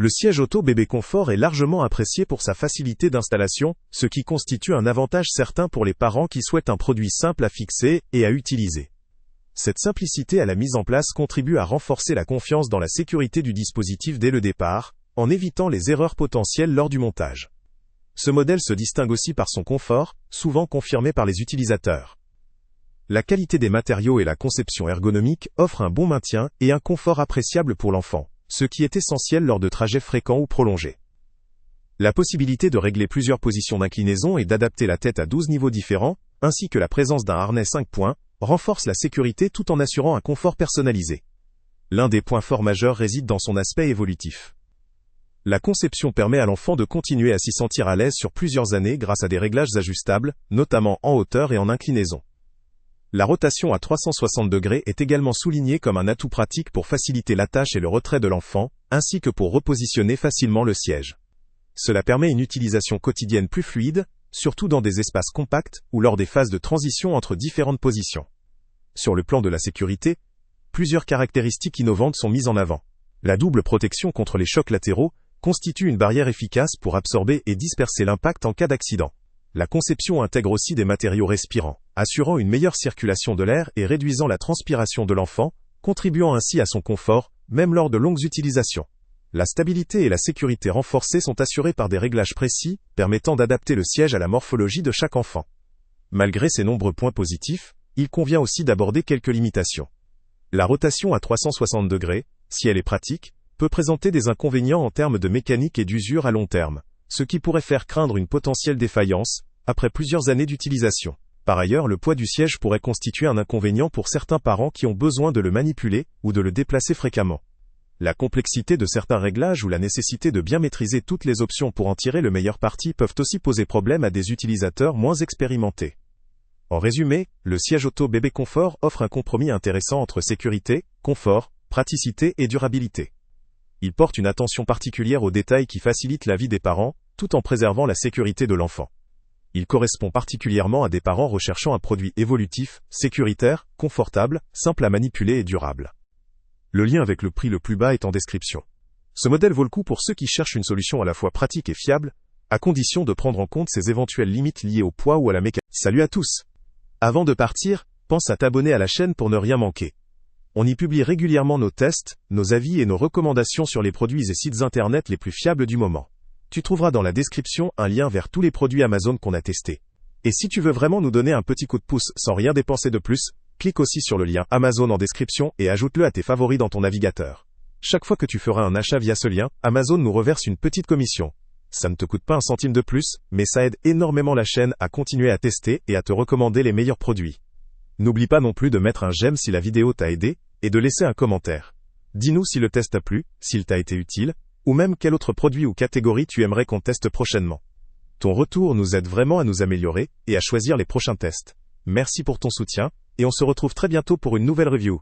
Le siège auto bébé confort est largement apprécié pour sa facilité d'installation, ce qui constitue un avantage certain pour les parents qui souhaitent un produit simple à fixer et à utiliser. Cette simplicité à la mise en place contribue à renforcer la confiance dans la sécurité du dispositif dès le départ, en évitant les erreurs potentielles lors du montage. Ce modèle se distingue aussi par son confort, souvent confirmé par les utilisateurs. La qualité des matériaux et la conception ergonomique offrent un bon maintien et un confort appréciable pour l'enfant, ce qui est essentiel lors de trajets fréquents ou prolongés. La possibilité de régler plusieurs positions d'inclinaison et d'adapter la tête à 12 niveaux différents, ainsi que la présence d'un harnais 5 points, renforce la sécurité tout en assurant un confort personnalisé. L'un des points forts majeurs réside dans son aspect évolutif. La conception permet à l'enfant de continuer à s'y sentir à l'aise sur plusieurs années grâce à des réglages ajustables, notamment en hauteur et en inclinaison. La rotation à 360 degrés est également soulignée comme un atout pratique pour faciliter l'attache et le retrait de l'enfant, ainsi que pour repositionner facilement le siège. Cela permet une utilisation quotidienne plus fluide, surtout dans des espaces compacts ou lors des phases de transition entre différentes positions. Sur le plan de la sécurité, plusieurs caractéristiques innovantes sont mises en avant. La double protection contre les chocs latéraux constitue une barrière efficace pour absorber et disperser l'impact en cas d'accident. La conception intègre aussi des matériaux respirants, assurant une meilleure circulation de l'air et réduisant la transpiration de l'enfant, contribuant ainsi à son confort, même lors de longues utilisations. La stabilité et la sécurité renforcées sont assurées par des réglages précis, permettant d'adapter le siège à la morphologie de chaque enfant. Malgré ces nombreux points positifs, il convient aussi d'aborder quelques limitations. La rotation à 360 degrés, si elle est pratique, peut présenter des inconvénients en termes de mécanique et d'usure à long terme, ce qui pourrait faire craindre une potentielle défaillance, après plusieurs années d'utilisation. Par ailleurs, le poids du siège pourrait constituer un inconvénient pour certains parents qui ont besoin de le manipuler ou de le déplacer fréquemment. La complexité de certains réglages ou la nécessité de bien maîtriser toutes les options pour en tirer le meilleur parti peuvent aussi poser problème à des utilisateurs moins expérimentés. En résumé, le siège auto bébé confort offre un compromis intéressant entre sécurité, confort, praticité et durabilité. Il porte une attention particulière aux détails qui facilitent la vie des parents, tout en préservant la sécurité de l'enfant. Il correspond particulièrement à des parents recherchant un produit évolutif, sécuritaire, confortable, simple à manipuler et durable. Le lien avec le prix le plus bas est en description. Ce modèle vaut le coup pour ceux qui cherchent une solution à la fois pratique et fiable, à condition de prendre en compte ses éventuelles limites liées au poids ou à la mécanique. Salut à tous! Avant de partir, pense à t'abonner à la chaîne pour ne rien manquer. On y publie régulièrement nos tests, nos avis et nos recommandations sur les produits et sites internet les plus fiables du moment. Tu trouveras dans la description un lien vers tous les produits Amazon qu'on a testés. Et si tu veux vraiment nous donner un petit coup de pouce sans rien dépenser de plus, clique aussi sur le lien Amazon en description et ajoute-le à tes favoris dans ton navigateur. Chaque fois que tu feras un achat via ce lien, Amazon nous reverse une petite commission. Ça ne te coûte pas un centime de plus, mais ça aide énormément la chaîne à continuer à tester et à te recommander les meilleurs produits. N'oublie pas non plus de mettre un j'aime si la vidéo t'a aidé, et de laisser un commentaire. Dis-nous si le test t'a plu, s'il t'a été utile, ou même quel autre produit ou catégorie tu aimerais qu'on teste prochainement. Ton retour nous aide vraiment à nous améliorer et à choisir les prochains tests. Merci pour ton soutien, et on se retrouve très bientôt pour une nouvelle review.